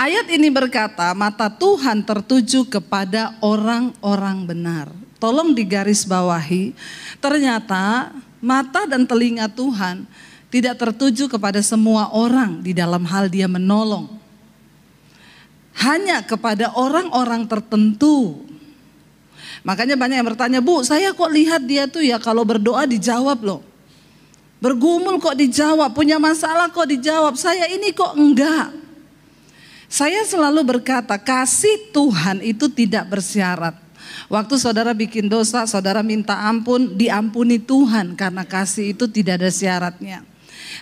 Ayat ini berkata, mata Tuhan tertuju kepada orang-orang benar. Tolong digarisbawahi, ternyata mata dan telinga Tuhan tidak tertuju kepada semua orang di dalam hal dia menolong. Hanya kepada orang-orang tertentu. Makanya banyak yang bertanya, Bu, saya kok lihat dia tuh ya kalau berdoa dijawab loh. Bergumul kok dijawab, punya masalah kok dijawab, saya ini kok enggak. Saya selalu berkata, kasih Tuhan itu tidak bersyarat. Waktu saudara bikin dosa, saudara minta ampun, diampuni Tuhan karena kasih itu tidak ada syaratnya.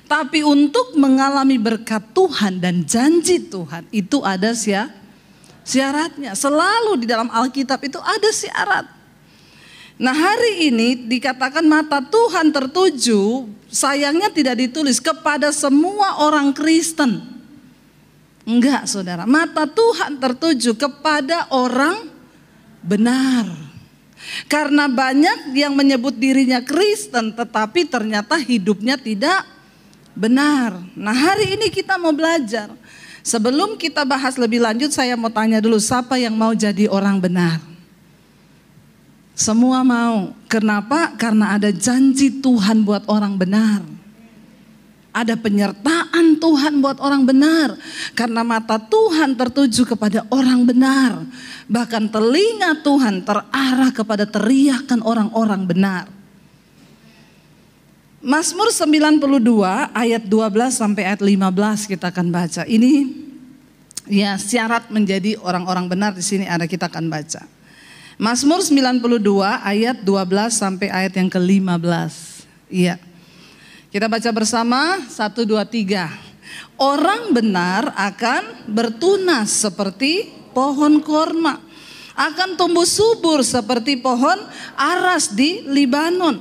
Tapi untuk mengalami berkat Tuhan dan janji Tuhan itu ada syaratnya. Selalu di dalam Alkitab itu ada syarat. Nah, hari ini dikatakan mata Tuhan tertuju, sayangnya tidak ditulis kepada semua orang Kristen. Enggak, saudara, mata Tuhan tertuju kepada orang benar. Karena banyak yang menyebut dirinya Kristen tetapi ternyata hidupnya tidak benar. Nah, hari ini kita mau belajar. Sebelum kita bahas lebih lanjut, saya mau tanya dulu, siapa yang mau jadi orang benar? Semua mau. Kenapa? Karena ada janji Tuhan buat orang benar. Ada penyertaan Tuhan buat orang benar. Karena mata Tuhan tertuju kepada orang benar. Bahkan telinga Tuhan terarah kepada teriakan orang-orang benar. Mazmur 92 ayat 12 sampai ayat 15 kita akan baca. Ini ya syarat menjadi orang-orang benar, di sini ada, kita akan baca. Mazmur 92 ayat 12 sampai ayat yang ke-15. Iya. Kita baca bersama, 1, 2, 3. Orang benar akan bertunas seperti pohon korma, akan tumbuh subur seperti pohon aras di Libanon.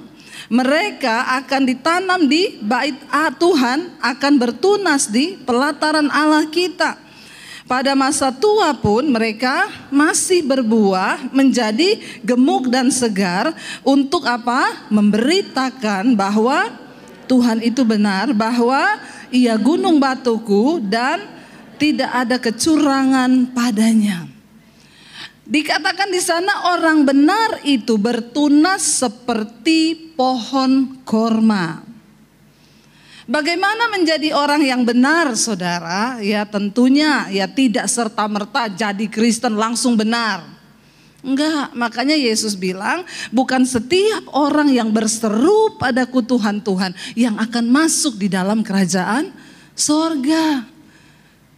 Mereka akan ditanam di bait Tuhan, akan bertunas di pelataran Allah kita. Pada masa tua pun mereka masih berbuah, menjadi gemuk dan segar. Untuk apa? Memberitakan bahwa Tuhan itu benar, bahwa Ia gunung batuku dan tidak ada kecurangan padanya. Dikatakan di sana orang benar itu bertunas seperti pohon korma. Bagaimana menjadi orang yang benar, saudara? Ya tentunya ya tidak serta-merta jadi Kristen langsung benar. Enggak, makanya Yesus bilang bukan setiap orang yang berseru padaku Tuhan, Tuhan yang akan masuk di dalam kerajaan sorga.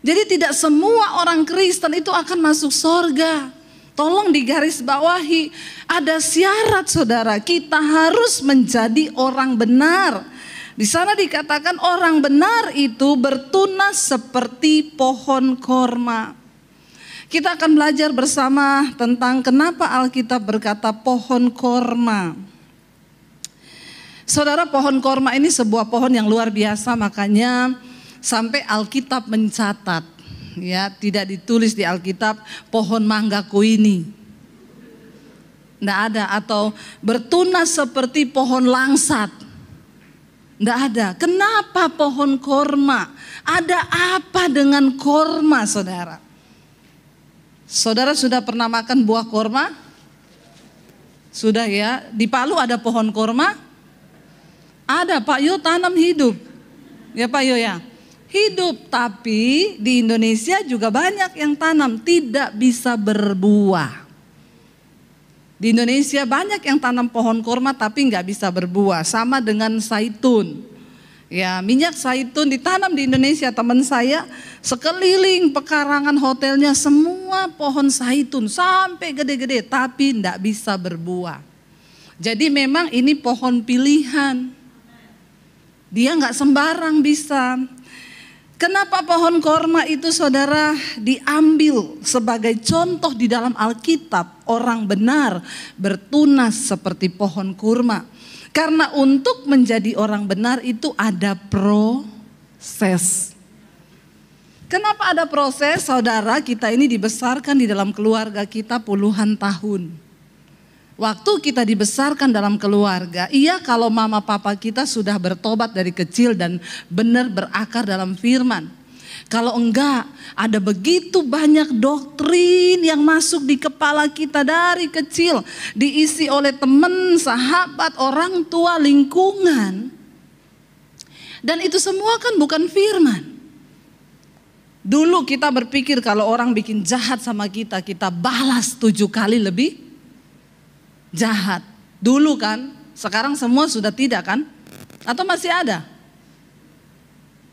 Jadi tidak semua orang Kristen itu akan masuk sorga. Tolong digarisbawahi, ada syarat saudara, kita harus menjadi orang benar. Di sana dikatakan orang benar itu bertunas seperti pohon korma. Kita akan belajar bersama tentang kenapa Alkitab berkata pohon korma. Saudara, pohon korma ini sebuah pohon yang luar biasa, makanya sampai Alkitab mencatat, ya tidak ditulis di Alkitab pohon manggaku ini. Tidak ada, atau bertunas seperti pohon langsat. Tidak ada. Kenapa pohon korma? Ada apa dengan korma, saudara? Saudara sudah pernah makan buah korma? Sudah ya. Di Palu ada pohon korma? Ada, Pak Yo tanam hidup. Ya Pak Yo ya. Hidup, tapi di Indonesia juga banyak yang tanam tidak bisa berbuah. Di Indonesia banyak yang tanam pohon korma tapi nggak bisa berbuah. Sama dengan zaitun. Ya, minyak zaitun ditanam di Indonesia, teman saya sekeliling pekarangan hotelnya semua pohon zaitun sampai gede-gede tapi tidak bisa berbuah. Jadi memang ini pohon pilihan. Dia nggak sembarang bisa. Kenapa pohon korma itu saudara diambil sebagai contoh di dalam Alkitab? Orang benar bertunas seperti pohon kurma. Karena untuk menjadi orang benar itu ada proses. Kenapa ada proses? Saudara, kita ini dibesarkan di dalam keluarga kita puluhan tahun. Waktu kita dibesarkan dalam keluarga, iya kalau mama papa kita sudah bertobat dari kecil dan benar berakar dalam firman. Kalau enggak, ada begitu banyak doktrin yang masuk di kepala kita dari kecil, diisi oleh teman, sahabat, orang tua, lingkungan. Dan itu semua kan bukan firman. Dulu kita berpikir kalau orang bikin jahat sama kita, kita balas 7 kali lebih jahat. Dulu kan, sekarang semua sudah tidak kan? Atau masih ada?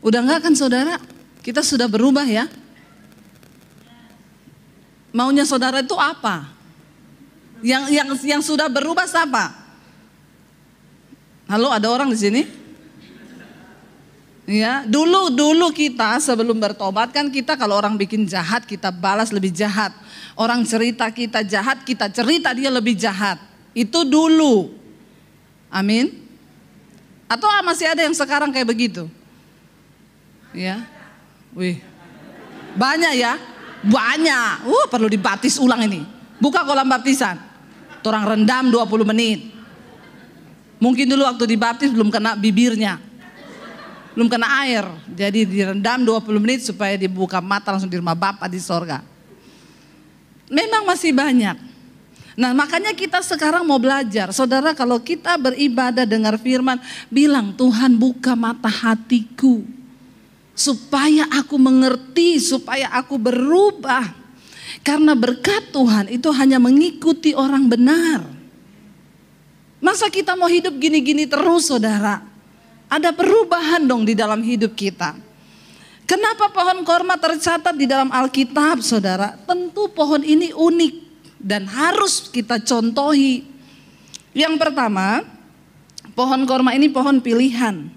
Udah enggak kan saudara? Kita sudah berubah ya. Maunya saudara itu apa? Yang sudah berubah siapa? Halo, ada orang di sini? Ya, dulu kita sebelum bertobat kan kita kalau orang bikin jahat kita balas lebih jahat. Orang cerita kita jahat, kita cerita dia lebih jahat. Itu dulu. Amin. Atau masih ada yang sekarang kayak begitu? Ya. Wih, banyak ya, banyak. Perlu dibaptis ulang ini. Buka kolam baptisan. Orang rendam 20 menit. Mungkin dulu waktu dibaptis belum kena bibirnya, belum kena air. Jadi direndam 20 menit supaya dibuka mata langsung di rumah Bapa di sorga. Memang masih banyak. Nah makanya kita sekarang mau belajar. Saudara, kalau kita beribadah dengar firman, bilang Tuhan buka mata hatiku, supaya aku mengerti, supaya aku berubah. Karena berkat Tuhan itu hanya mengikuti orang benar. Masa kita mau hidup gini-gini terus saudara? Ada perubahan dong di dalam hidup kita. Kenapa pohon korma tercatat di dalam Alkitab saudara? Tentu pohon ini unik dan harus kita contohi. Yang pertama, pohon korma ini pohon pilihan.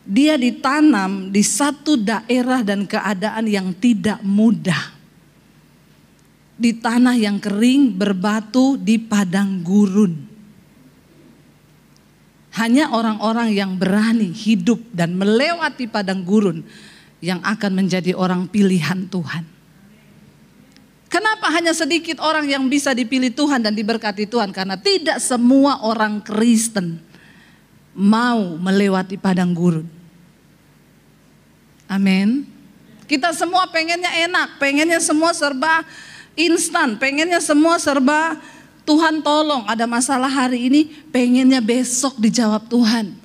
Dia ditanam di satu daerah dan keadaan yang tidak mudah. Di tanah yang kering, berbatu, di padang gurun. Hanya orang-orang yang berani hidup dan melewati padang gurun yang akan menjadi orang pilihan Tuhan. Kenapa hanya sedikit orang yang bisa dipilih Tuhan dan diberkati Tuhan? Karena tidak semua orang Kristen mau melewati padang gurun. Amin. Kita semua pengennya enak, pengennya semua serba instan, pengennya semua serba Tuhan tolong. Ada masalah hari ini, pengennya besok dijawab Tuhan.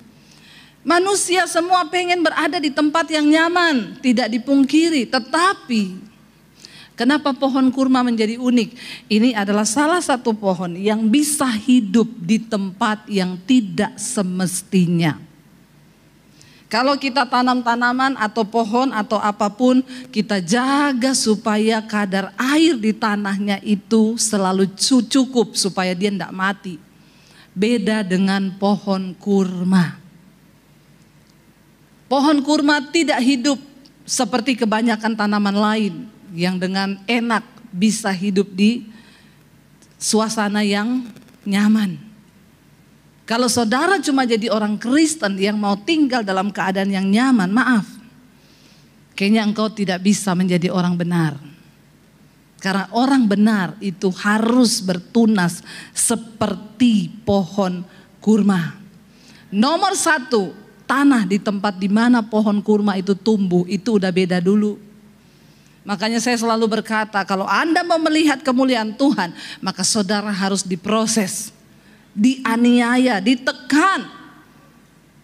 Manusia semua pengen berada di tempat yang nyaman, tidak dipungkiri. Tetapi kenapa pohon kurma menjadi unik? Ini adalah salah satu pohon yang bisa hidup di tempat yang tidak semestinya. Kalau kita tanam tanaman atau pohon atau apapun, kita jaga supaya kadar air di tanahnya itu selalu cukup supaya dia tidak mati. Beda dengan pohon kurma. Pohon kurma tidak hidup seperti kebanyakan tanaman lain yang dengan enak bisa hidup di suasana yang nyaman. Kalau saudara cuma jadi orang Kristen yang mau tinggal dalam keadaan yang nyaman, maaf, kayaknya engkau tidak bisa menjadi orang benar. Karena orang benar itu harus bertunas seperti pohon kurma. Nomor 1, tanah di tempat di mana pohon kurma itu tumbuh, itu udah beda dulu. Makanya saya selalu berkata, kalau Anda mau melihat kemuliaan Tuhan, maka saudara harus diproses. Dianiaya, ditekan.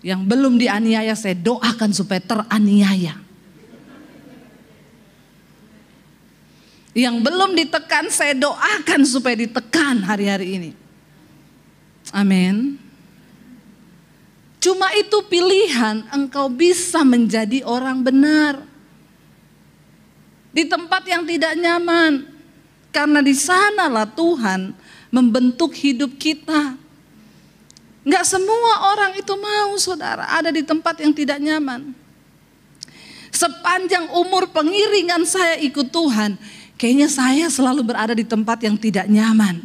Yang belum dianiaya saya doakan supaya teraniaya. Yang belum ditekan saya doakan supaya ditekan hari-hari ini. Amin. Cuma itu pilihan engkau bisa menjadi orang benar. Di tempat yang tidak nyaman. Karena di sanalah Tuhan membentuk hidup kita. Enggak semua orang itu mau saudara ada di tempat yang tidak nyaman. Sepanjang umur pengiringan saya ikut Tuhan, kayaknya saya selalu berada di tempat yang tidak nyaman.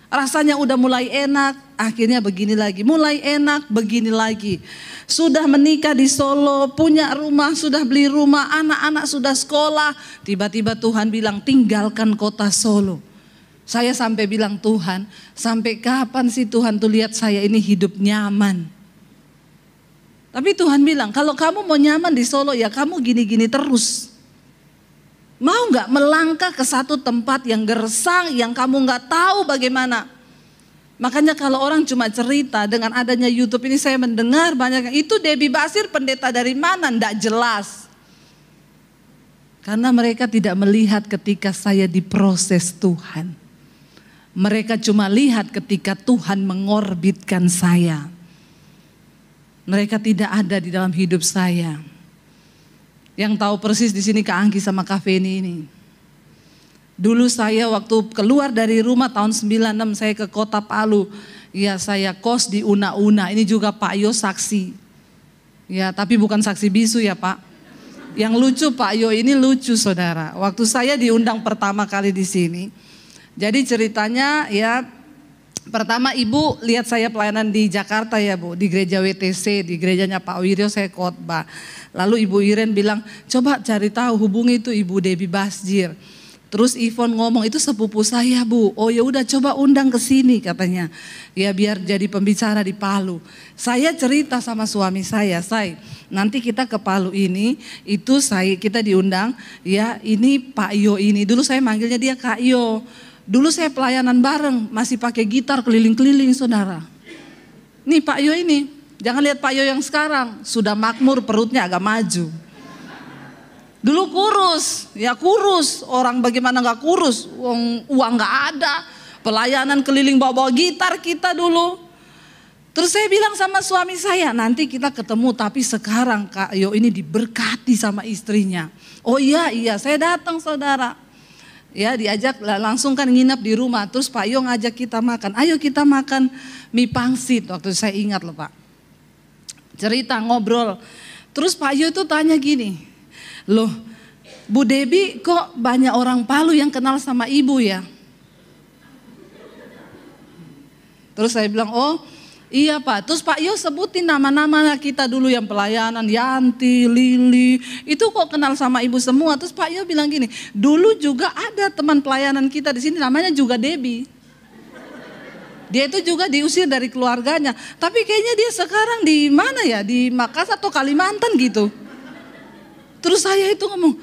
Rasanya udah mulai enak, akhirnya begini lagi. Mulai enak, begini lagi. Sudah menikah di Solo, punya rumah, sudah beli rumah, anak-anak sudah sekolah. Tiba-tiba Tuhan bilang tinggalkan kota Solo. Saya sampai bilang Tuhan, sampai kapan sih Tuhan tuh lihat saya ini hidup nyaman. Tapi Tuhan bilang kalau kamu mau nyaman di Solo ya kamu gini-gini terus. Mau nggak melangkah ke satu tempat yang gersang, yang kamu nggak tahu bagaimana? Makanya kalau orang cuma cerita, dengan adanya YouTube ini saya mendengar banyak, itu Debbie Basir pendeta dari mana? Nggak jelas. Karena mereka tidak melihat ketika saya diproses Tuhan. Mereka cuma lihat ketika Tuhan mengorbitkan saya. Mereka tidak ada di dalam hidup saya. Yang tahu persis di sini Kak Angki sama Kak Feni ini. Dulu saya waktu keluar dari rumah tahun 96 saya ke kota Palu. Ya saya kos di Una-Una. Ini juga Pak Yo saksi. Ya tapi bukan saksi bisu ya Pak. Yang lucu Pak Yo ini lucu saudara. Waktu saya diundang pertama kali di sini. Jadi ceritanya ya pertama ibu lihat saya pelayanan di Jakarta ya Bu. Di gereja WTC, di gerejanya Pak Wiryo saya khotbah. Lalu Ibu Iren bilang coba cari tahu hubungi itu Ibu Debbie Basjir. Terus Ivon ngomong itu sepupu saya Bu. Oh ya udah coba undang ke sini katanya. Ya biar jadi pembicara di Palu. Saya cerita sama suami saya, nanti kita ke Palu ini itu kita diundang ya ini Pak Yo ini. Dulu saya manggilnya dia Kak Yo. Dulu saya pelayanan bareng masih pakai gitar keliling-keliling saudara. Nih Pak Yo ini. Jangan lihat Pak Yo yang sekarang sudah makmur perutnya agak maju. Dulu kurus, ya kurus. Orang bagaimana gak kurus, uang gak ada. Pelayanan keliling bawa-bawa gitar kita dulu. Terus saya bilang sama suami saya, nanti kita ketemu tapi sekarang Kak Yo ini diberkati sama istrinya. Oh iya, saya datang saudara. Ya diajak langsung kan nginep di rumah. Terus Pak Yo ngajak kita makan, ayo kita makan mie pangsit. Waktu saya ingat loh Pak. Cerita ngobrol. Terus Pak Yo itu tanya gini. Loh, Bu Debbie kok banyak orang Palu yang kenal sama ibu ya? Terus saya bilang, oh iya Pak. Terus Pak Yo sebutin nama-nama kita dulu yang pelayanan, Yanti, Lili. Itu kok kenal sama ibu semua. Terus Pak Yo bilang gini, dulu juga ada teman pelayanan kita di sini namanya juga Debbie. Dia itu juga diusir dari keluarganya. Tapi kayaknya dia sekarang di mana ya? Di Makassar atau Kalimantan gitu. Terus saya itu ngomong,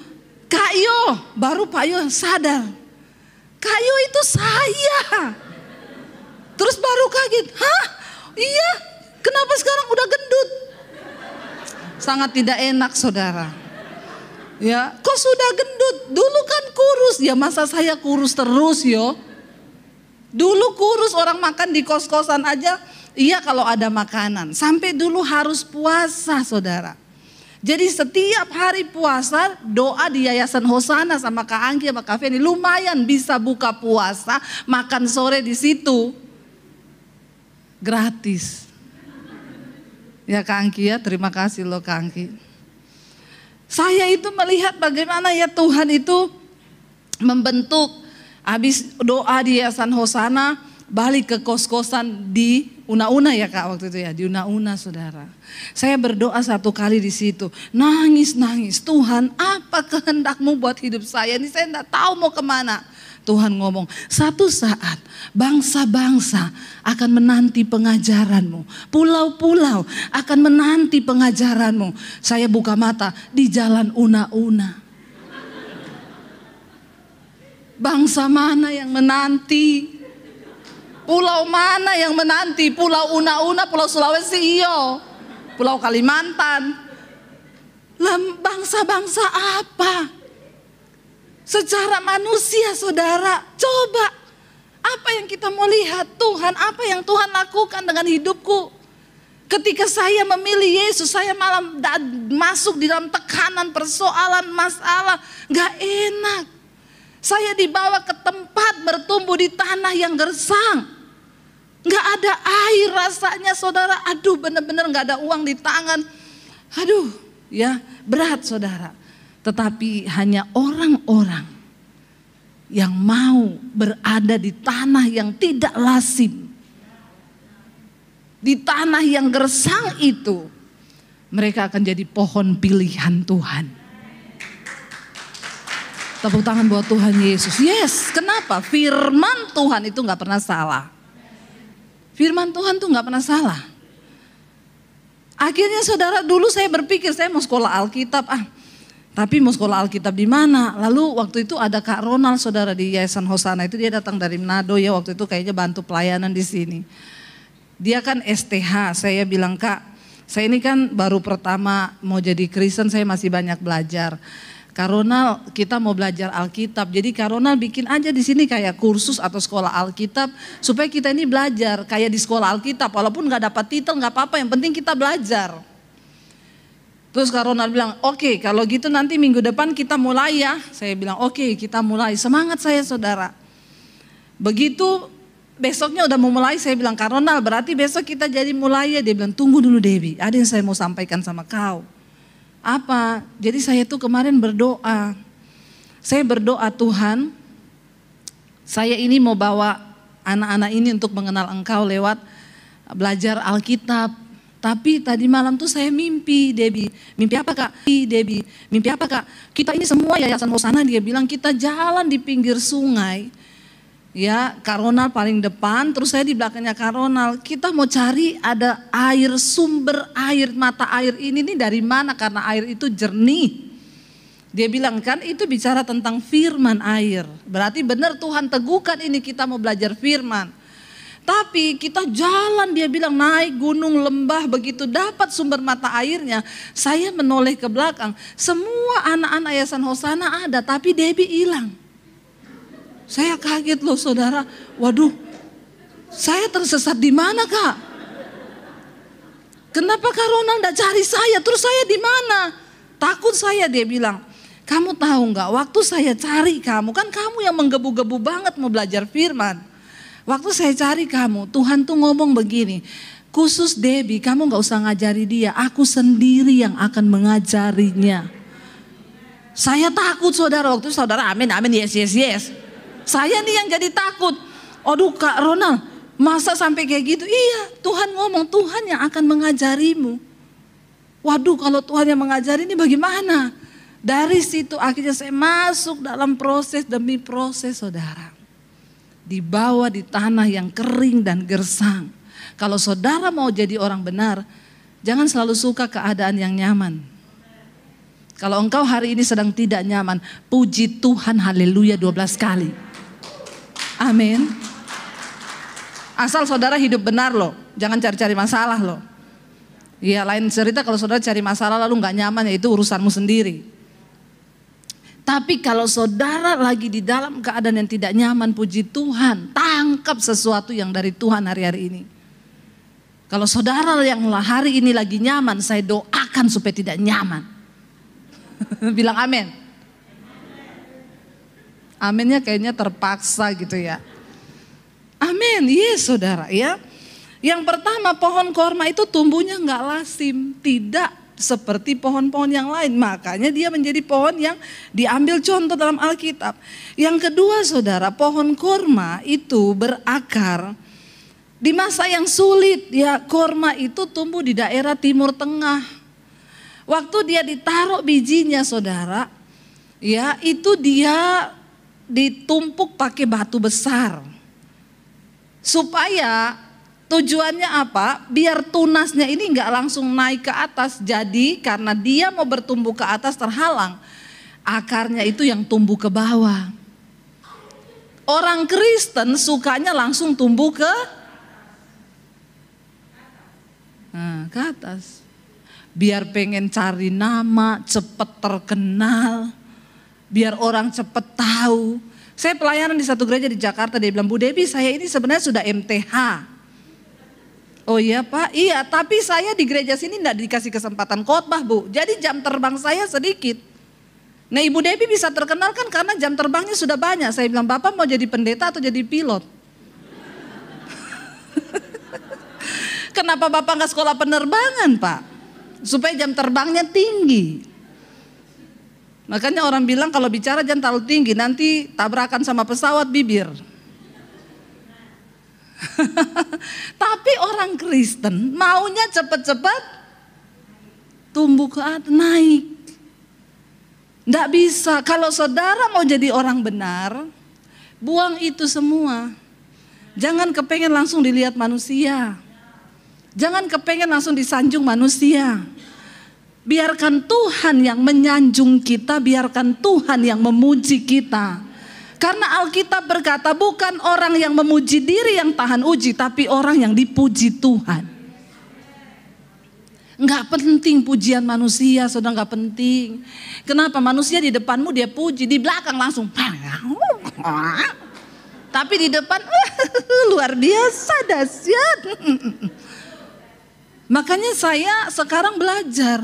Kak Yo, baru Pak Yo sadar. Kak Yo itu saya. Terus baru kaget, hah? Iya, kenapa sekarang udah gendut? Sangat tidak enak saudara. Ya, kok sudah gendut? Dulu kan kurus, ya masa saya kurus terus yo? Dulu kurus orang makan di kos-kosan aja, iya kalau ada makanan. Sampai dulu harus puasa saudara. Jadi setiap hari puasa doa di Yayasan Hosana sama Kak Angki sama Kak Feni lumayan bisa buka puasa, makan sore di situ. Gratis. Ya Kak Angki ya, terima kasih loh Kak Angki. Saya itu melihat bagaimana ya Tuhan itu membentuk. Habis doa di Yayasan Hosana balik ke kos-kosan di Una-Una ya Kak waktu itu ya, di Una-Una saudara. Saya berdoa satu kali di situ, nangis, Tuhan apa kehendak-Mu buat hidup saya ini, saya enggak tahu mau kemana. Tuhan ngomong, satu saat bangsa-bangsa akan menanti pengajaran-Mu, pulau-pulau akan menanti pengajaran-Mu. Saya buka mata di jalan Una-Una. Bangsa mana yang menanti? Pulau mana yang menanti? Pulau Una-Una, Pulau Sulawesi, iyo. Pulau Kalimantan. Bangsa-bangsa apa? Secara manusia saudara, coba. Apa yang kita mau lihat? Tuhan, apa yang Tuhan lakukan dengan hidupku? Ketika saya memilih Yesus, saya malah masuk di dalam tekanan, persoalan, masalah. Gak enak. Saya dibawa ke tempat bertumbuh di tanah yang gersang. Gak ada air rasanya saudara. Aduh benar-benar gak ada uang di tangan. Aduh ya berat saudara. Tetapi hanya orang-orang yang mau berada di tanah yang tidak lazim, di tanah yang gersang itu, mereka akan jadi pohon pilihan Tuhan. Tepuk tangan buat Tuhan Yesus. Yes, kenapa? Firman Tuhan itu gak pernah salah. Firman Tuhan tuh gak pernah salah. Akhirnya saudara, dulu saya berpikir saya mau sekolah Alkitab. Tapi mau sekolah Alkitab di mana? Lalu waktu itu ada Kak Ronald, saudara, di Yayasan Hosana itu, dia datang dari Manado ya, waktu itu kayaknya bantu pelayanan di sini. Dia kan STH, saya bilang, Kak, saya ini kan baru pertama mau jadi Kristen, saya masih banyak belajar. Kak Ronald, kita mau belajar Alkitab, jadi Kak Ronald bikin aja di sini kayak kursus atau sekolah Alkitab supaya kita ini belajar kayak di sekolah Alkitab, walaupun nggak dapat titel nggak apa-apa, yang penting kita belajar. Terus Kak Ronald bilang, oke, kalau gitu nanti minggu depan kita mulai ya. Saya bilang oke, kita mulai. Semangat saya, saudara. Begitu besoknya udah mau mulai, saya bilang, Kak Ronald, berarti besok kita jadi mulai ya. Dia bilang, tunggu dulu Debbie, ada yang saya mau sampaikan sama kau. Apa? Jadi saya tuh kemarin berdoa. Saya berdoa, Tuhan, saya ini mau bawa anak-anak ini untuk mengenal Engkau lewat belajar Alkitab. Tapi tadi malam tuh saya mimpi, Debbie. Mimpi apa, Kak? Debbie, mimpi apa, Kak? Kita ini semua Yayasan Hosana, dia bilang kita jalan di pinggir sungai. Ya, Kak Ronald paling depan, terus saya di belakangnya Kak Ronald. Kita mau cari ada air, sumber air, mata air ini nih dari mana, karena air itu jernih. Dia bilang kan itu bicara tentang firman air. Berarti benar Tuhan teguhkan ini, kita mau belajar firman. Tapi kita jalan, dia bilang naik gunung lembah, begitu dapat sumber mata airnya. Saya menoleh ke belakang, semua anak-anak Yayasan Hosana ada, tapi Debbie hilang. Saya kaget loh, saudara. Waduh, saya tersesat di mana, Kak? Kenapa Kak Ronald enggak cari saya? Terus saya di mana? Takut saya, dia bilang. Kamu tahu nggak? Waktu saya cari kamu, kan kamu yang menggebu-gebu banget mau belajar firman. Waktu saya cari kamu, Tuhan tuh ngomong begini, khusus Debbie, kamu gak usah ngajari dia, aku sendiri yang akan mengajarinya. Saya takut, saudara, waktu itu saudara amin, amin, yes, yes, yes. Saya nih yang jadi takut. Aduh, Kak Ronald, masa sampai kayak gitu? Iya, Tuhan ngomong, Tuhan yang akan mengajarimu. Waduh, kalau Tuhan yang mengajari ini bagaimana? Dari situ akhirnya saya masuk dalam proses demi proses, saudara. Dibawa di tanah yang kering dan gersang. Kalau saudara mau jadi orang benar, jangan selalu suka keadaan yang nyaman. Kalau engkau hari ini sedang tidak nyaman, puji Tuhan, haleluya 12 kali. Amin. Asal saudara hidup benar loh, jangan cari-cari masalah loh. Ya lain cerita kalau saudara cari masalah lalu gak nyaman, ya itu urusanmu sendiri. Tapi kalau saudara lagi di dalam keadaan yang tidak nyaman, puji Tuhan, tangkap sesuatu yang dari Tuhan hari-hari ini. Kalau saudara yang hari ini lagi nyaman, saya doakan supaya tidak nyaman. Bilang amin. Aminnya kayaknya terpaksa gitu ya. Amin, yes saudara ya. Yang pertama, pohon korma itu tumbuhnya nggak lasim, tidak seperti pohon-pohon yang lain. Makanya dia menjadi pohon yang diambil contoh dalam Alkitab. Yang kedua, saudara, pohon korma itu berakar di masa yang sulit. Ya, korma itu tumbuh di daerah Timur Tengah. Waktu dia ditaruh bijinya, saudara, ya itu dia ditumpuk pakai batu besar. Supaya tujuannya apa? Biar tunasnya ini nggak langsung naik ke atas. Jadi karena dia mau bertumbuh ke atas terhalang, akarnya itu yang tumbuh ke bawah. Orang Kristen sukanya langsung tumbuh ke atas. Biar pengen cari nama, cepet terkenal, biar orang cepet tahu. Saya pelayanan di satu gereja di Jakarta, dia bilang, Bu Debbie, saya ini sebenarnya sudah MTH. Oh iya Pak, iya, tapi saya di gereja sini enggak dikasih kesempatan khotbah Bu. Jadi jam terbang saya sedikit. Nah Ibu Debbie bisa terkenal kan karena jam terbangnya sudah banyak. Saya bilang, Bapak mau jadi pendeta atau jadi pilot? Kenapa Bapak nggak sekolah penerbangan Pak? Supaya jam terbangnya tinggi. Makanya orang bilang kalau bicara jangan terlalu tinggi, nanti tabrakan sama pesawat bibir. Tapi orang Kristen maunya cepat-cepat tumbuh ke atas, naik. Nggak bisa. Kalau saudara mau jadi orang benar, buang itu semua. Jangan kepengen langsung dilihat manusia. Jangan kepengen langsung disanjung manusia. Biarkan Tuhan yang menyanjung kita, biarkan Tuhan yang memuji kita. Karena Alkitab berkata bukan orang yang memuji diri yang tahan uji, tapi orang yang dipuji Tuhan. Enggak penting pujian manusia, sudah enggak penting. Kenapa? Manusia di depanmu dia puji, di belakang langsung. Tapi di depan luar biasa dahsyat. Makanya saya sekarang belajar.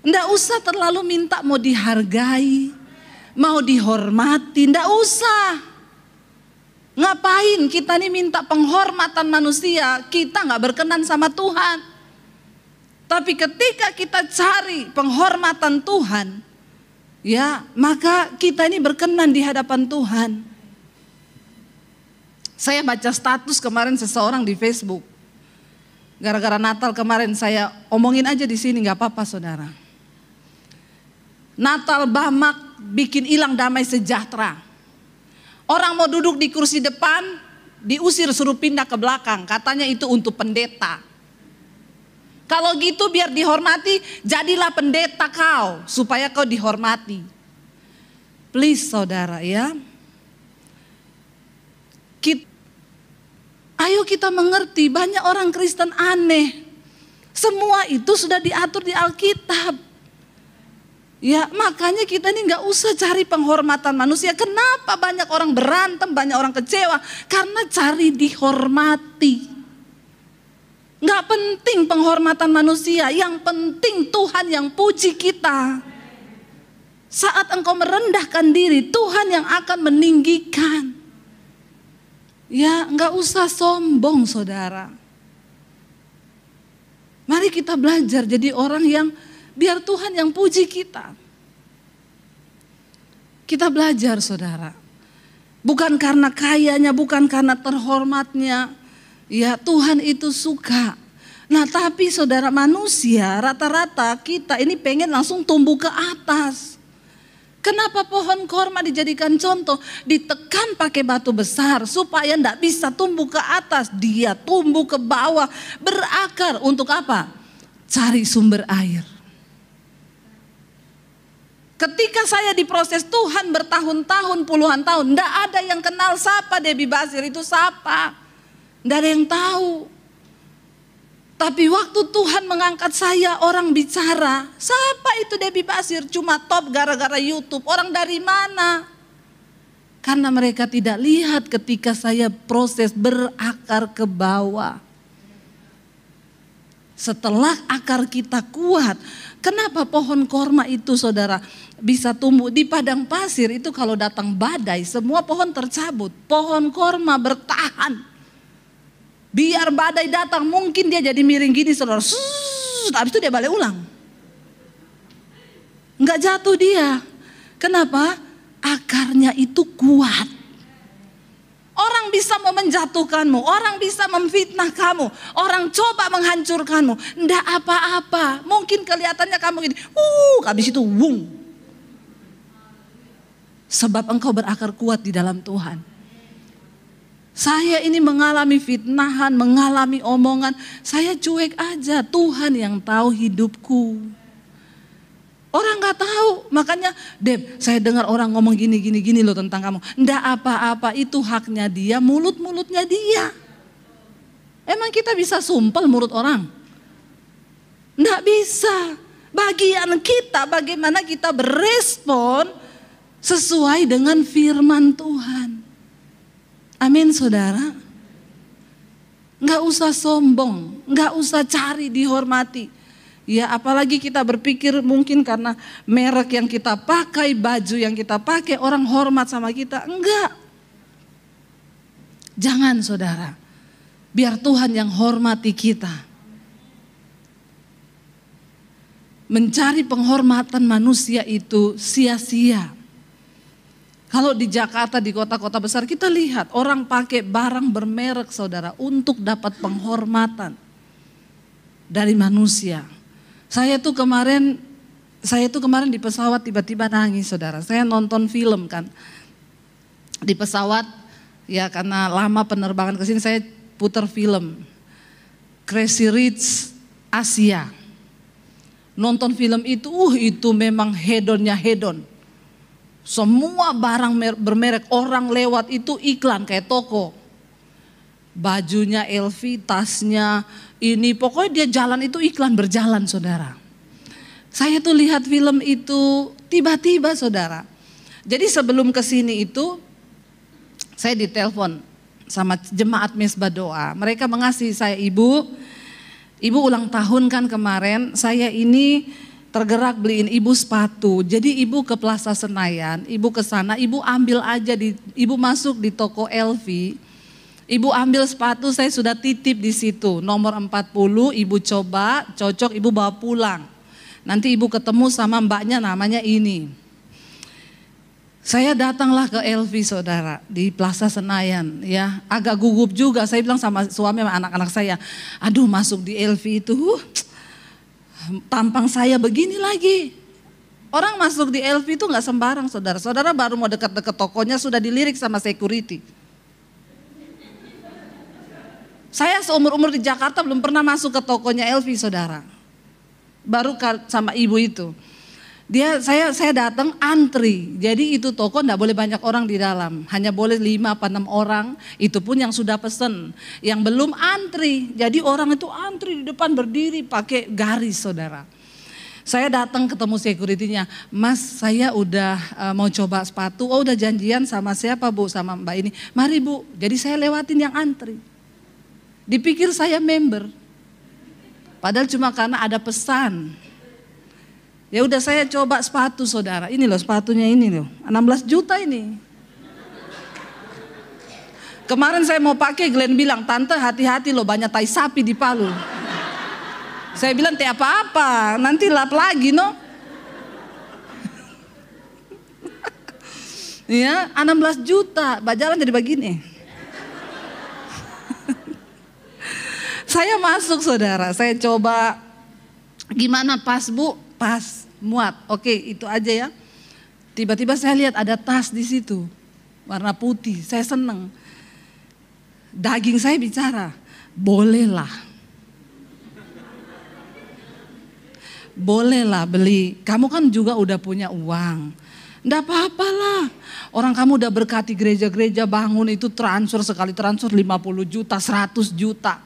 Enggak usah terlalu minta mau dihargai, mau dihormati, enggak usah. Ngapain kita nih minta penghormatan manusia, kita enggak berkenan sama Tuhan. Tapi ketika kita cari penghormatan Tuhan, ya, maka kita ini berkenan di hadapan Tuhan. Saya baca status kemarin seseorang di Facebook. Gara-gara Natal kemarin saya omongin aja di sini, nggak apa-apa saudara. Natal Bamak bikin hilang damai sejahtera. Orang mau duduk di kursi depan, diusir suruh pindah ke belakang. Katanya itu untuk pendeta. Kalau gitu biar dihormati, jadilah pendeta kau, supaya kau dihormati. Please saudara ya. Ayo kita mengerti, banyak orang Kristen aneh. Semua itu sudah diatur di Alkitab. Ya makanya kita ini gak usah cari penghormatan manusia. Kenapa banyak orang berantem, banyak orang kecewa? Karena cari dihormati. Gak penting penghormatan manusia, yang penting Tuhan yang puji kita. Saat engkau merendahkan diri, Tuhan yang akan meninggikan. Ya gak usah sombong saudara. Mari kita belajar jadi orang yang biar Tuhan yang puji kita. Kita belajar saudara. Bukan karena kayanya, bukan karena terhormatnya. Ya Tuhan itu suka. Nah tapi saudara, manusia rata-rata kita ini pengen langsung tumbuh ke atas. Kenapa pohon korma dijadikan contoh? Ditekan pakai batu besar supaya tidak bisa tumbuh ke atas. Dia tumbuh ke bawah, berakar untuk apa? Cari sumber air. Ketika saya diproses Tuhan bertahun-tahun, puluhan tahun, tidak ada yang kenal siapa Debbie Basir itu siapa. Tidak ada yang tahu. Tapi waktu Tuhan mengangkat saya, orang bicara, siapa itu Debbie Basir? Cuma top gara-gara YouTube. Orang dari mana? Karena mereka tidak lihat ketika saya proses berakar ke bawah. Setelah akar kita kuat, kenapa pohon korma itu saudara bisa tumbuh di padang pasir itu? Kalau datang badai semua pohon tercabut. Pohon korma bertahan. Biar badai datang mungkin dia jadi miring gini saudara. Habis itu dia balik ulang. Enggak jatuh dia. Kenapa? Akarnya itu kuat. Orang bisa mau menjatuhkanmu, orang bisa memfitnah kamu, orang coba menghancurkanmu. Nggak apa-apa, mungkin kelihatannya kamu gini, habis itu wung. Sebab engkau berakar kuat di dalam Tuhan. Saya ini mengalami fitnahan, mengalami omongan, saya cuek aja, Tuhan yang tahu hidupku. Orang gak tahu, makanya Deb, saya dengar orang ngomong gini loh tentang kamu. Nggak apa-apa, itu haknya dia, mulut-mulutnya dia. Emang kita bisa sumpel mulut orang? Nggak bisa. Bagian kita bagaimana kita berespon sesuai dengan firman Tuhan. Amin saudara. Nggak usah sombong, nggak usah cari dihormati. Ya apalagi kita berpikir mungkin karena merek yang kita pakai, baju yang kita pakai, orang hormat sama kita. Enggak. Jangan saudara. Biar Tuhan yang hormati kita. Mencari penghormatan manusia itu sia-sia. Kalau di Jakarta, di kota-kota besar kita lihat orang pakai barang bermerek saudara untuk dapat penghormatan dari manusia. Saya tuh kemarin di pesawat tiba-tiba nangis saudara. Saya nonton film kan di pesawat ya karena lama penerbangan ke sini saya putar film Crazy Rich Asia. Nonton film itu memang hedonnya hedon. Semua barang bermerek, orang lewat itu iklan kayak toko. Bajunya LV, tasnya ini, pokoknya dia jalan itu iklan berjalan saudara. Saya tuh lihat film itu tiba-tiba saudara. Jadi sebelum kesini itu saya ditelepon sama jemaat Mesbah Doa. Mereka mengasihi saya, ibu ulang tahun kan kemarin, saya ini tergerak beliin ibu sepatu. Jadi ibu ke Plaza Senayan, ibu ke sana, ibu ambil aja ibu masuk di toko LV. Ibu ambil sepatu, saya sudah titip di situ. Nomor 40, ibu coba, cocok, ibu bawa pulang. Nanti ibu ketemu sama mbaknya namanya ini. Saya datanglah ke LV saudara di Plaza Senayan ya, agak gugup juga. Saya bilang sama suami sama anak-anak saya, aduh masuk di LV itu tampang saya begini lagi. Orang masuk di LV itu nggak sembarang saudara. Saudara baru mau dekat-dekat tokonya sudah dilirik sama security. Saya seumur-umur di Jakarta belum pernah masuk ke tokonya LV saudara. Baru sama ibu itu. Saya datang antri, jadi itu toko enggak boleh banyak orang di dalam, hanya boleh 5 apa 6 orang, itu pun yang sudah pesen, yang belum antri, jadi orang itu antri di depan berdiri pakai garis saudara. Saya datang ketemu security-nya, mas saya udah mau coba sepatu, oh udah janjian sama siapa bu, sama mbak ini, mari bu, jadi saya lewatin yang antri. Dipikir saya member, padahal cuma karena ada pesan. Ya udah saya coba sepatu saudara, ini loh sepatunya ini loh, 16 juta ini. Kemarin saya mau pakai, Glenn bilang, tante hati-hati loh banyak tai sapi di Palu. Saya bilang tidak apa-apa, nanti lap lagi no. Ya 16 juta, bajalan jadi begini. Saya masuk saudara, saya coba, gimana pas bu? Pas, muat, oke itu aja ya. Tiba-tiba saya lihat ada tas di situ, warna putih, saya seneng. Daging saya bicara, bolehlah beli, kamu kan juga udah punya uang. Nggak apa-apalah, orang kamu udah berkati gereja-gereja bangun itu transfer, sekali transfer 50 juta, 100 juta.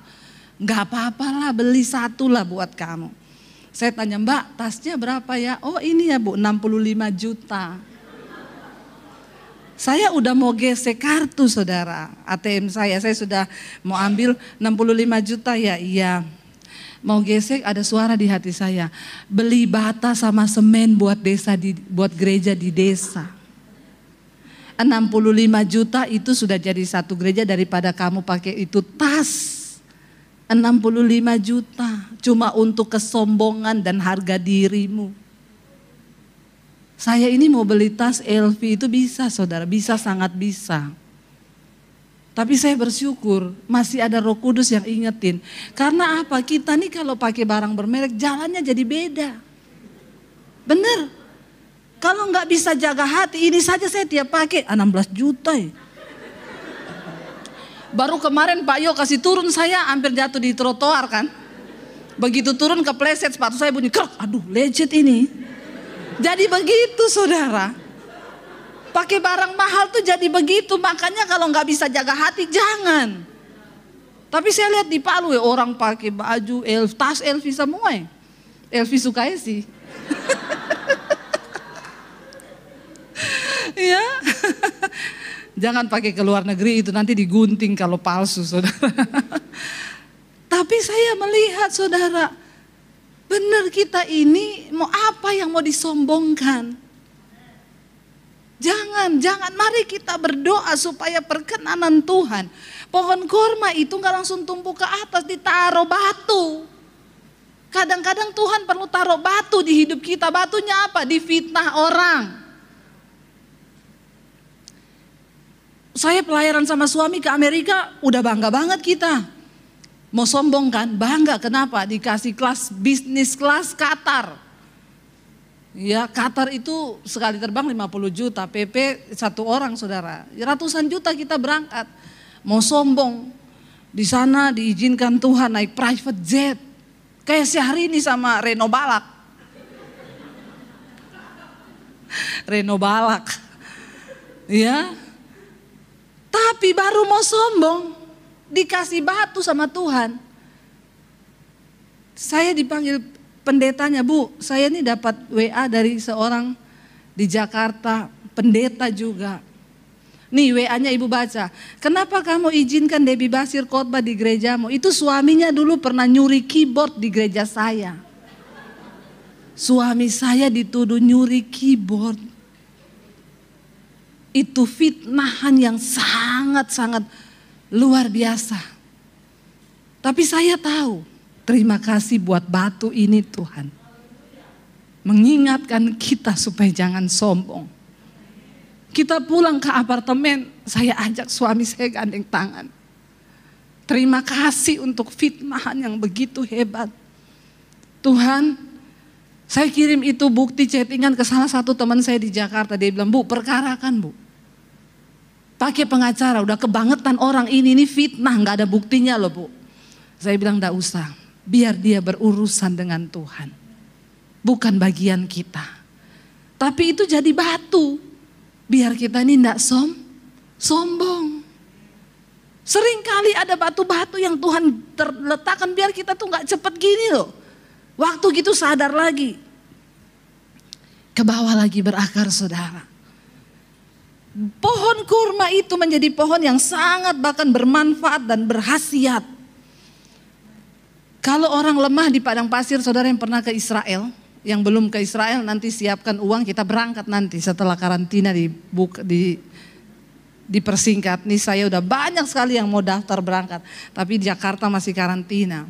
Nggak apa-apalah, beli satu lah buat kamu. Saya tanya, mbak tasnya berapa ya? Oh ini ya bu, 65 juta. Saya udah mau gesek kartu saudara, ATM saya sudah mau ambil 65 juta ya, iya. Mau gesek ada suara di hati saya, beli bata sama semen buat buat gereja di desa. 65 juta itu sudah jadi satu gereja daripada kamu pakai itu tas. 65 juta cuma untuk kesombongan dan harga dirimu. Saya ini mau beli tas LV itu bisa saudara, bisa, sangat bisa. Tapi saya bersyukur masih ada Roh Kudus yang ingetin. Karena apa? Kita nih kalau pakai barang bermerek jalannya jadi beda. Bener. Kalau nggak bisa jaga hati, ini saja saya tiap pakai 16 juta ya. Baru kemarin Pak Yo kasih turun, saya hampir jatuh di trotoar kan. Begitu turun kepleset sepatu saya bunyi krek, aduh lecet ini. Jadi begitu saudara. Pakai barang mahal tuh jadi begitu, makanya kalau nggak bisa jaga hati jangan. Tapi saya lihat di Palu ya orang pakai baju tas LV semua ya. LV sukanya sih. Ya. Jangan pakai ke luar negeri, itu nanti digunting kalau palsu saudara. Tapi saya melihat saudara, benar kita ini mau apa yang mau disombongkan. Jangan, mari kita berdoa supaya perkenanan Tuhan. Pohon korma itu gak langsung tumbuh ke atas, ditaruh batu. Kadang-kadang Tuhan perlu taruh batu di hidup kita. Batunya apa? Difitnah orang. Saya pelayaran sama suami ke Amerika, udah bangga banget kita. Mau sombong kan? Bangga, kenapa? Dikasih kelas bisnis, kelas Qatar. Ya Qatar itu sekali terbang 50 juta, PP 1 orang saudara. Ratusan juta kita berangkat. Mau sombong, di sana diizinkan Tuhan naik private jet. Kayak Syahrini sama Reno Balak. Reno Balak. Ya. Tapi baru mau sombong, dikasih batu sama Tuhan. Saya dipanggil pendetanya, Bu, saya ini dapat WA dari seorang di Jakarta, pendeta juga. Nih WA-nya ibu baca, kenapa kamu izinkan Debbie Basir khotbah di gerejamu? Itu suaminya dulu pernah nyuri keyboard di gereja saya. Suami saya dituduh nyuri keyboard. Itu fitnahan yang sangat-sangat luar biasa. Tapi saya tahu, terima kasih buat batu ini Tuhan. Mengingatkan kita supaya jangan sombong. Kita pulang ke apartemen, saya ajak suami saya gandeng tangan. Terima kasih untuk fitnahan yang begitu hebat. Tuhan, saya kirim itu bukti chattingan ke salah satu teman saya di Jakarta. Dia bilang, Bu, perkarakan Bu. Pakai pengacara, udah kebangetan orang ini fitnah, gak ada buktinya loh Bu. Saya bilang, gak usah, biar dia berurusan dengan Tuhan. Bukan bagian kita. Tapi itu jadi batu. Biar kita ini tidak sombong. Seringkali ada batu-batu yang Tuhan terletakkan biar kita tuh nggak cepet gini loh. Waktu gitu sadar lagi. Ke bawah lagi berakar saudara. Pohon kurma itu menjadi pohon yang sangat bahkan bermanfaat dan berkhasiat. Kalau orang lemah di padang pasir, saudara yang pernah ke Israel, yang belum ke Israel nanti siapkan uang, kita berangkat nanti setelah karantina dipersingkat. Nih saya udah banyak sekali yang mau daftar berangkat, tapi di Jakarta masih karantina.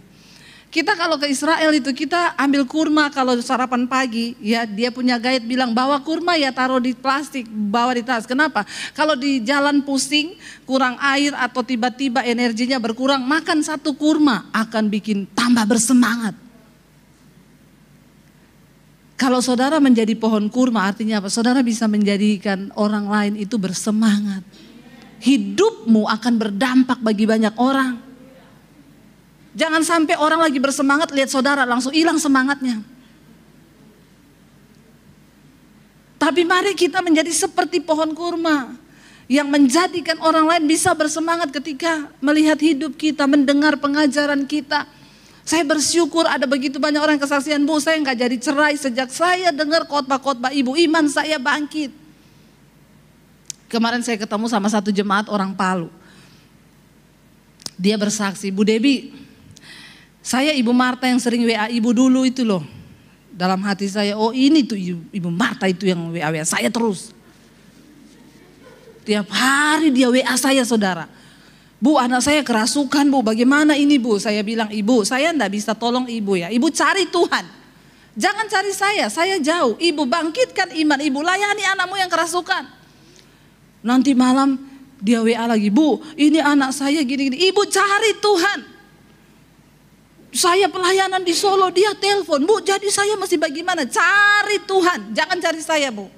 Kita kalau ke Israel itu kita ambil kurma kalau sarapan pagi, ya dia punya guide bilang bawa kurma ya taruh di plastik, bawa di tas. Kenapa? Kalau di jalan pusing, kurang air atau tiba-tiba energinya berkurang, makan satu kurma akan bikin tambah bersemangat. Kalau saudara menjadi pohon kurma artinya apa? Saudara bisa menjadikan orang lain itu bersemangat. Hidupmu akan berdampak bagi banyak orang. Jangan sampai orang lagi bersemangat lihat saudara langsung hilang semangatnya. Tapi mari kita menjadi seperti pohon kurma yang menjadikan orang lain bisa bersemangat ketika melihat hidup kita, mendengar pengajaran kita. Saya bersyukur ada begitu banyak orang kesaksian, Bu, saya nggak jadi cerai sejak saya dengar khotbah-khotbah Ibu, iman saya bangkit. Kemarin saya ketemu sama satu jemaat orang Palu. Dia bersaksi, Bu Debbie, saya Ibu Marta yang sering WA Ibu dulu itu loh. Dalam hati saya, oh ini tuh Ibu Marta itu yang WA saya terus. Tiap hari dia WA saya saudara. Bu, anak saya kerasukan Bu, bagaimana ini Bu? Saya bilang, Ibu saya enggak bisa tolong Ibu ya. Ibu cari Tuhan. Jangan cari saya jauh. Ibu bangkitkan iman, Ibu layani anakmu yang kerasukan. Nanti malam dia WA lagi, Bu ini anak saya gini-gini. Ibu cari Tuhan. Saya pelayanan di Solo, dia telepon, Bu jadi saya mesti bagaimana? Cari Tuhan, jangan cari saya Bu.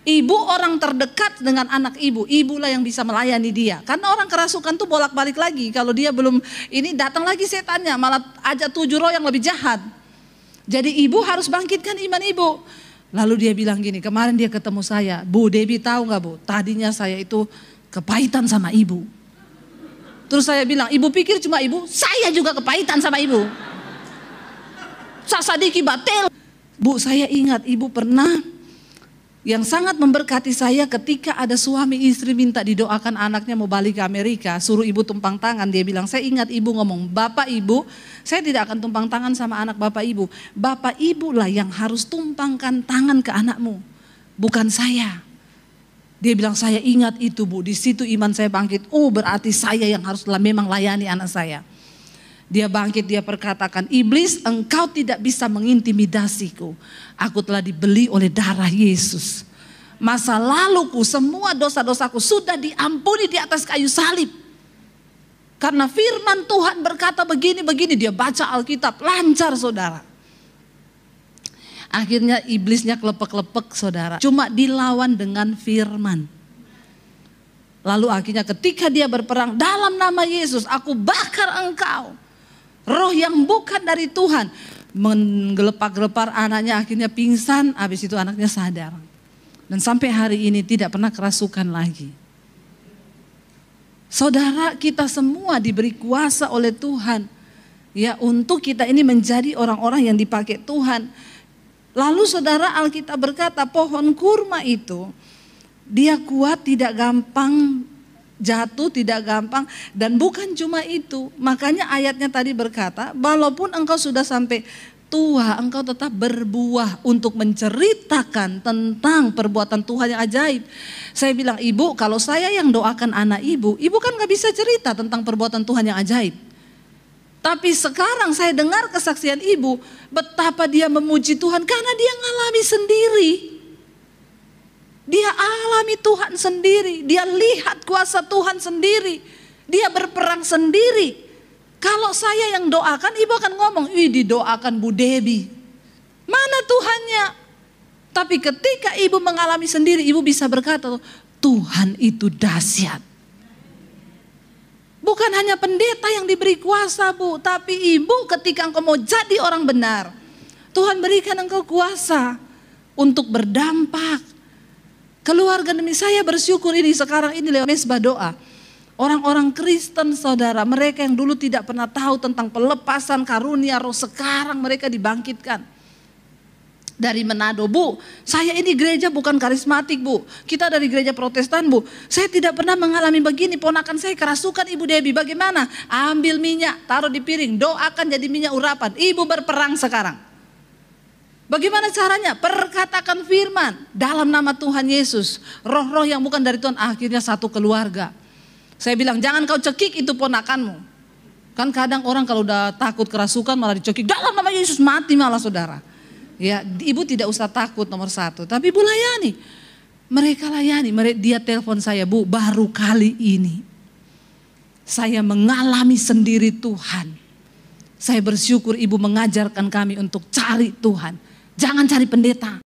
Ibu orang terdekat dengan anak ibu, ibulah yang bisa melayani dia. Karena orang kerasukan tuh bolak-balik lagi. Kalau dia belum ini datang lagi setannya, malah ajak 7 roh yang lebih jahat. Jadi ibu harus bangkitkan iman ibu. Lalu dia bilang gini, kemarin dia ketemu saya, Bu Debbie tahu nggak Bu? Tadinya saya itu kepahitan sama ibu. Terus saya bilang, Ibu pikir cuma ibu? Saya juga kepahitan sama ibu. Sasadiki batel. Bu saya ingat ibu pernah yang sangat memberkati saya ketika ada suami istri minta didoakan anaknya mau balik ke Amerika, suruh ibu tumpang tangan. Dia bilang, saya ingat ibu ngomong, Bapak Ibu, saya tidak akan tumpang tangan sama anak Bapak Ibu. Bapak Ibu lah yang harus tumpangkan tangan ke anakmu, bukan saya. Dia bilang, saya ingat itu Bu, di situ iman saya bangkit. Oh berarti saya yang harus memang layani anak saya. Dia bangkit, dia perkatakan, iblis engkau tidak bisa mengintimidasiku. Aku telah dibeli oleh darah Yesus. Masa laluku, semua dosa-dosaku sudah diampuni di atas kayu salib. Karena firman Tuhan berkata begini-begini, dia baca Alkitab, lancar saudara. Akhirnya iblisnya kelepek-kelepek saudara. Cuma dilawan dengan firman. Lalu akhirnya ketika dia berperang, dalam nama Yesus aku bakar engkau. Roh yang bukan dari Tuhan. Menggelepak-gelepar anaknya, akhirnya pingsan, habis itu anaknya sadar. Dan sampai hari ini tidak pernah kerasukan lagi. Saudara, kita semua diberi kuasa oleh Tuhan. Ya, untuk kita ini menjadi orang-orang yang dipakai Tuhan. Lalu saudara, Alkitab berkata pohon kurma itu dia kuat, tidak gampang jatuh, tidak gampang. Dan bukan cuma itu, makanya ayatnya tadi berkata, walaupun engkau sudah sampai tua, engkau tetap berbuah untuk menceritakan tentang perbuatan Tuhan yang ajaib. Saya bilang, ibu, kalau saya yang doakan anak ibu kan gak bisa cerita tentang perbuatan Tuhan yang ajaib. Tapi sekarang saya dengar kesaksian ibu, betapa dia memuji Tuhan karena dia ngalami sendiri. Dia alami Tuhan sendiri, dia lihat kuasa Tuhan sendiri, dia berperang sendiri. Kalau saya yang doakan, ibu akan ngomong, didoakan Bu Debbie. Mana Tuhannya? Tapi ketika ibu mengalami sendiri, ibu bisa berkata, Tuhan itu dahsyat. Bukan hanya pendeta yang diberi kuasa, Bu, tapi ibu ketika engkau mau jadi orang benar, Tuhan berikan engkau kuasa untuk berdampak. Keluarga demi saya bersyukur ini sekarang ini lewat mesbah doa. Orang-orang Kristen saudara, mereka yang dulu tidak pernah tahu tentang pelepasan karunia roh, sekarang mereka dibangkitkan. Dari Manado, Bu, saya ini gereja bukan karismatik, Bu. Kita dari gereja Protestan, Bu. Saya tidak pernah mengalami begini, ponakan saya kerasukan Ibu Debbie. Bagaimana? Ambil minyak, taruh di piring, doakan jadi minyak urapan. Ibu berperang sekarang. Bagaimana caranya? Perkatakan firman dalam nama Tuhan Yesus. Roh-roh yang bukan dari Tuhan akhirnya satu keluarga. Saya bilang, jangan kau cekik itu ponakanmu. Kan kadang orang kalau udah takut kerasukan malah dicekik. Dalam nama Yesus mati malah saudara. Ya, ibu tidak usah takut nomor satu, tapi ibu layani. Mereka layani, dia telepon saya, Bu, baru kali ini saya mengalami sendiri Tuhan. Saya bersyukur ibu mengajarkan kami untuk cari Tuhan. Jangan cari pendeta.